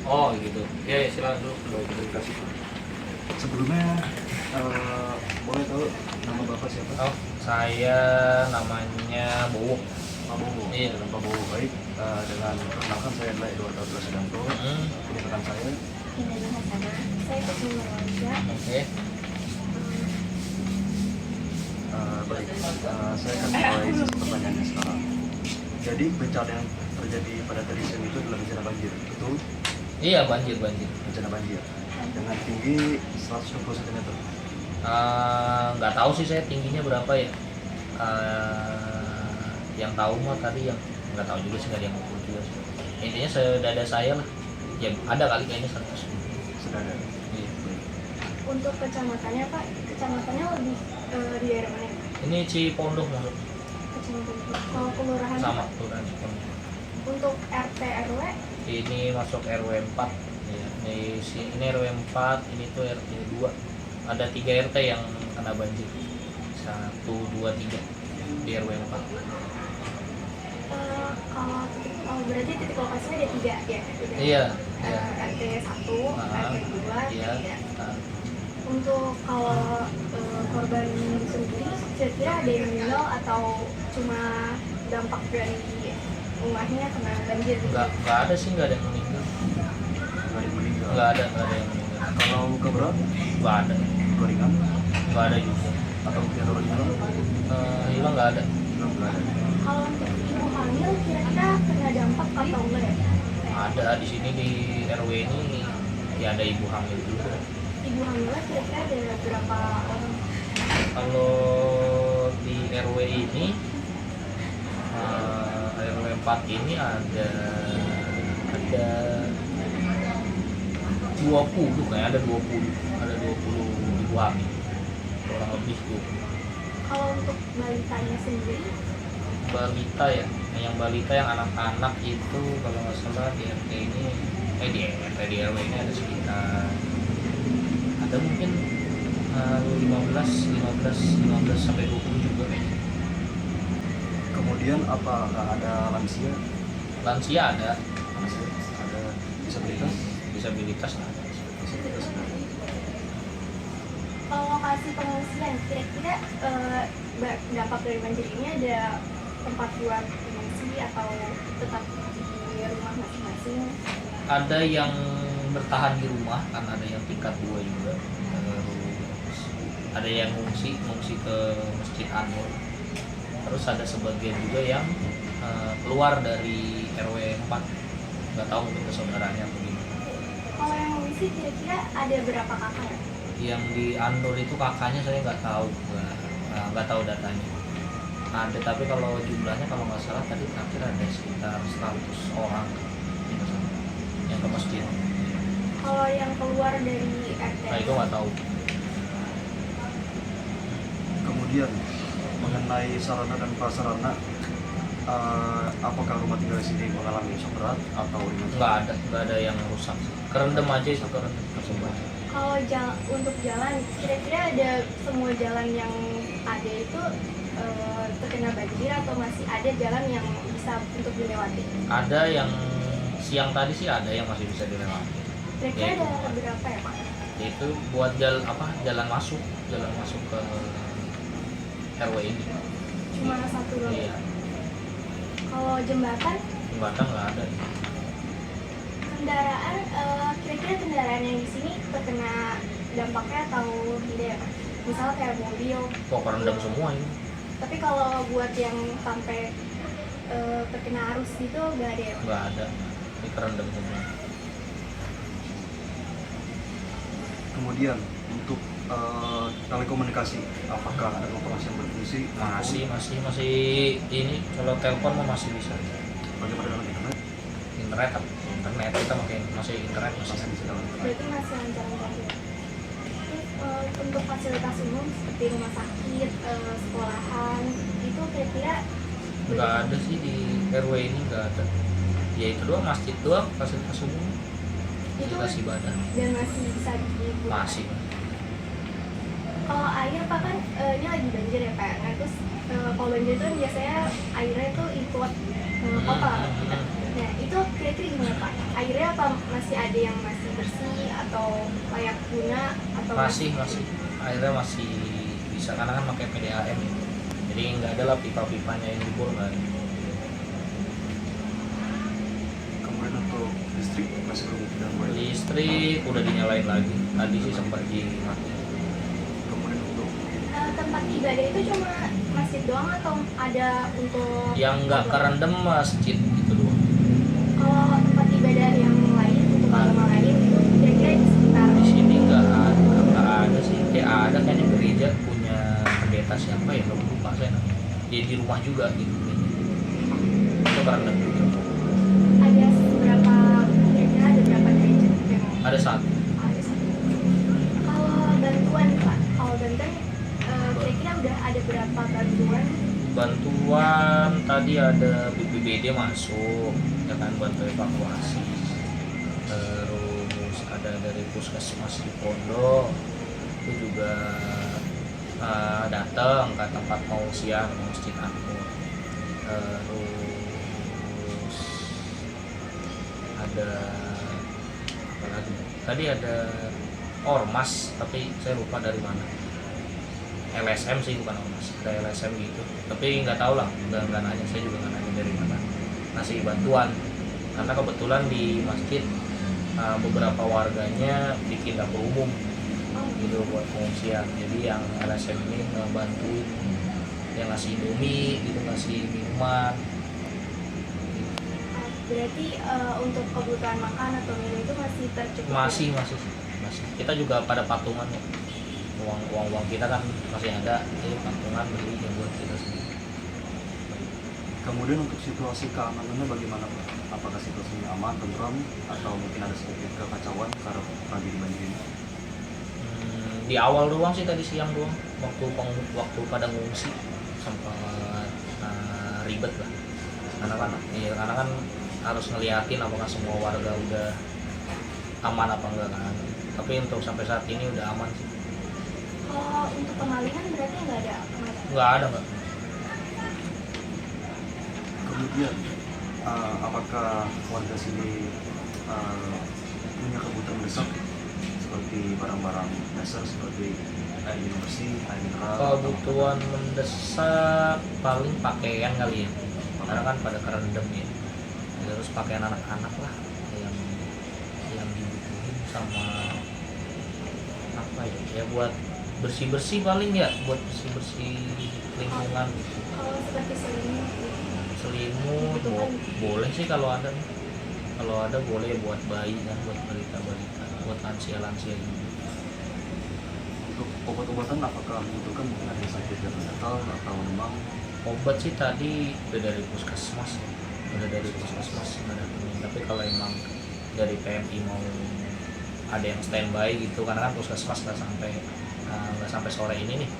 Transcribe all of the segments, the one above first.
Oh gitu. Ya, ya silakan dulu. Baik, terima kasih. Sebelumnya boleh tahu nama Bapak siapa? Oh, saya namanya Bowo. Pak Bowo. Iya. Dengan Pak Bowo, baik. Dengan perkenalkan saya adalah Edward Sudanto. Ini rekan saya. Indah Hasana, saya Kusuma Malaysia. Oke. Baik, saya akan mulai sesi pertanyaannya sekarang. Jadi bencana yang terjadi pada tadi siang itu adalah bencana banjir, betul? Iya, banjir. Bencana banjir dengan tinggi 120 cm. Nggak tahu sih saya tingginya berapa ya. Yang tahu mah tadi yang nggak tahu juga sih, nggak ada yang ukur juga sih. Intinya sedada saya lah. Ya ada kali kayaknya 100. Sudah ada. Iya. Untuk kecamatannya Pak, kecamatannya lebih di daerah mana ya, Pak? Ini Cipondoh masuk Kecamatan. Kalau kelurahan sama Pak, kelurahan Cipondoh. untuk RT RW Ini masuk RW 4. Ya, ini RW 4, ini tuh RT 2. Ada 3 RT yang kena banjir. 1, 2, 3 di RW 4. kalau berarti titik lokasinya ada 3 ya? Iya. RT 1, RT 2, Iya. 3. Nah, Untuk kalau korban sendiri, kira-kira ada yang meninggal atau cuma dampak dari rumahnya kena banjir? nggak ada sih, nggak ada yang meninggal. Nggak ada yang meninggal. Nggak ada yang meninggal. Kalau luka berat, Nggak ada. luka ringan, Nggak ada juga. atau yang orang hilang, Hilang nggak ada. nggak ada. Kalau untuk ibu hamil, kira-kira kena dampak atau enggak ya? Ada di sini di RW ini ya, ada ibu hamil juga. Ibu hamilnya kira-kira ada berapa orang? Kalau di RW ini RW 4 ini ada 20 kayak, ada 20 ibu hamil kurang lebih tuh. Kalau untuk balitanya sendiri, Balita ya, yang balita yang anak-anak itu kalau nggak salah di RT ini di RW ini ada sekitar, ada mungkin 15 sampai 20 juga kayaknya. Kemudian apakah ada lansia? Lansia ada, Lansia ada disabilitas? disabilitas ada. Disabilitas ada. kalau lokasi pengungsian, kira-kira dampak dari banjir ini ada tempat buat pengungsi atau tetap di rumah masing-masing? Ada yang bertahan di rumah kan, ada yang tingkat 2 juga. Terus ada yang ngungsi ke Masjid An-Nur. Terus ada sebagian juga yang keluar dari RW 4, nggak tahu mungkin ke saudaranya atau gimana. Kalau yang mengungsi kira-kira ada berapa kakak ya? Yang di An-Nur itu kakaknya saya nggak tahu, nggak tahu datanya. Ada, tapi kalau jumlahnya kalau nggak salah tadi terakhir ada sekitar 100 orang yang ke masjid. Kalau yang keluar dari RT? Nah itu nggak tahu. Kemudian mengenai sarana dan prasarana, apakah rumah tinggal di sini mengalami rusak berat atau ringan? Nggak ada yang rusak. Kerendam aja itu, kerendam semua. Kalau untuk jalan, kira-kira ada semua jalan yang ada itu terkena banjir atau masih ada jalan yang bisa untuk dilewati? Ada yang siang tadi sih ada yang masih bisa dilewati. Kira-kira Ya, ada berapa ya Pak? Itu buat jalan masuk ke RW ini. Cuma satu doang? Iya. Kalau jembatan Nggak ada. kendaraan, kira-kira kendaraan yang di sini terkena dampaknya atau tidak ya Pak? Misalnya kayak mobil. Kok kerendam semua ini? Tapi kalau buat yang sampai terkena arus gitu nggak ada ya Pak? Nggak ada. Ini kerendam semua. Kemudian untuk telekomunikasi, apakah ada operasi yang berfungsi? Masih ini kalau telepon mah masih bisa. Bagaimana dengan internet? Internet kita masih internet masih. Masih bisa dalam internet. Berarti masih lancar-lancar ya? Terus untuk fasilitas umum seperti rumah sakit, sekolahan, itu kira-kira Nggak ada sih di RW ini, nggak ada. Ya itu doang, masjid doang fasilitas umum. itu Fasilitas ibadah dan masih bisa digunakan? masih. Kalau air Pak kan ini lagi banjir ya Pak. Nah terus kalau banjir itu kan biasanya airnya itu ikut kota. Nah, itu kira-kira gimana Pak? Airnya apa masih ada yang masih bersih atau layak guna atau Masih airnya masih bisa karena kan pakai PDAM ya. Jadi nggak ada lah pipa-pipanya yang jebol nggak ada. Kemudian untuk listrik masih belum diganggu ya. Listrik udah dinyalain lagi. Tadi sih sempat dimatiin. Kemudian untuk tempat ibadah itu cuma masjid doang atau ada untuk Yang nggak kerendam masjid gitu doang. kalau tempat ibadah yang lain untuk agama lain itu kira-kira di sekitar Di sini nggak ada sih. Ada kayaknya gereja punya pendeta siapa ya, lupa saya namanya. Dia di rumah juga gitu. Itu kerendam juga. ada berapa kira-kira ada berapa gereja yang Ada satu. ada satu. Kalau bantuan Pak, kalau bantuan kira-kira udah ada berapa Bantuan tadi ada BPBD masuk, ya kan, bantu evakuasi. Terus ada dari puskesmas di Pondok itu juga datang ke tempat pengungsian Masjid Anur. Terus ada apa lagi? Tadi ada ormas tapi saya lupa dari mana. LSM sih, bukan ormas, ada LSM gitu, tapi nggak tahu lah, nggak nanya, saya juga nggak nanya dari mana ngasih bantuan, karena kebetulan di masjid beberapa warganya bikin dapur umum gitu buat pengungsian, jadi yang LSM ini ngebantuin, yang ngasih indomie gitu, ngasih minuman. berarti untuk kebutuhan makan atau minum itu masih tercukupi? Masih kita juga pada patungan ya, uang kita kan masih ada, jadi patungan beli ya buat kita sendiri. kemudian untuk situasi keamanannya bagaimana Pak? Apakah situasinya aman, tentram, atau mungkin ada sedikit kekacauan karena tragedi banjir ini? Di awal doang sih, tadi siang doang, waktu pada ngungsi sempat ribet lah, karena kan harus ngeliatin apakah semua warga udah aman apa enggak kan, tapi untuk sampai saat ini udah aman sih. Kalau untuk pengalihan berarti nggak ada Nggak ada nggak. Kemudian apakah warga sini punya kebutuhan mendesak seperti barang-barang dasar seperti air minum bersih, air mineral? Kebutuhan mendesak paling pakaian kali ya, karena kan pada kerendam ya, terus pakaian anak-anak lah yang dibutuhin, sama apa ya buat bersih paling ya, buat bersih lingkungan gitu. kalau seperti Selimut boleh sih kalau ada boleh, buat bayi kan, buat balita, buat lansia gitu. Untuk obat-obatan apakah membutuhkan, mungkin ada yang sakit gatal atau memang? Obat sih tadi udah dari puskesmas nggak ada temen. Tapi kalau emang dari PMI mau ada yang standby gitu, karena kan puskesmas nggak sampai sore ini nih,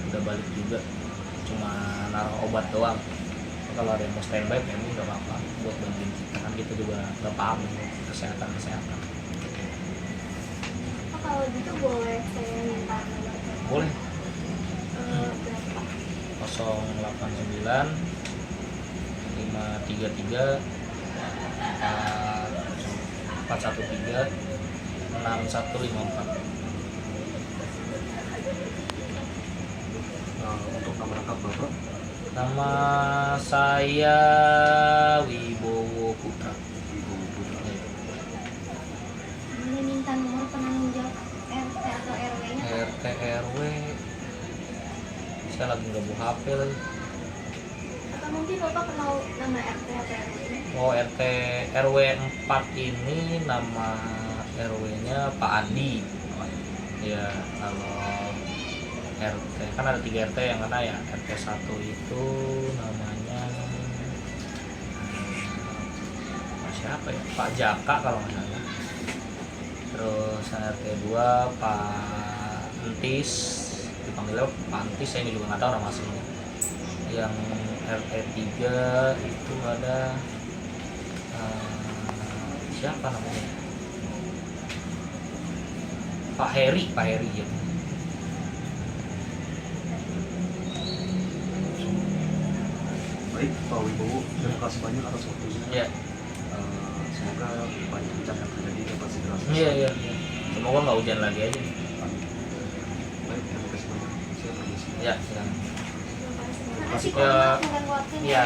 udah balik juga, cuma naruh obat doang. Kalau ada yang mau standby PMI nggak apa-apa buat bantuin kita, kan kita juga nggak paham kesehatan. kalau gitu boleh saya minta nomor telepon? Boleh. Berapa? 089 533 413 6154. Untuk nama lengkap Bapak? Nama saya Wibowo Putra. Boleh minta nomor penanggung jawab RT atau RW-nya? RT RW saya lagi nggak bawa HP lagi. Atau mungkin Bapak kenal nama RT atau RW-nya? Oh, RT RW 4 ini nama RW-nya Pak Andi. Ya, kalau RT kan ada 3 RT yang mana ya, RT 1 itu namanya siapa ya, Pak Jaka kalau nggak salah. Terus RT 2 Pak Entis, dipanggilnya Pak Entis, saya juga nggak tahu nama aslinya. Yang RT 3 itu ada siapa namanya, Pak Heri ya. Baik Pak Wibowo, terima kasih banyak atas waktunya. Ya, Semoga banyak bencana yang terjadi dapat segera selesai. Iya, iya, iya. Semoga nggak hujan lagi aja. Baik, terima kasih banyak. Saya permisi. Ya, silakan. Terima kasih Ya. Pak mengganggu waktunya. Ya,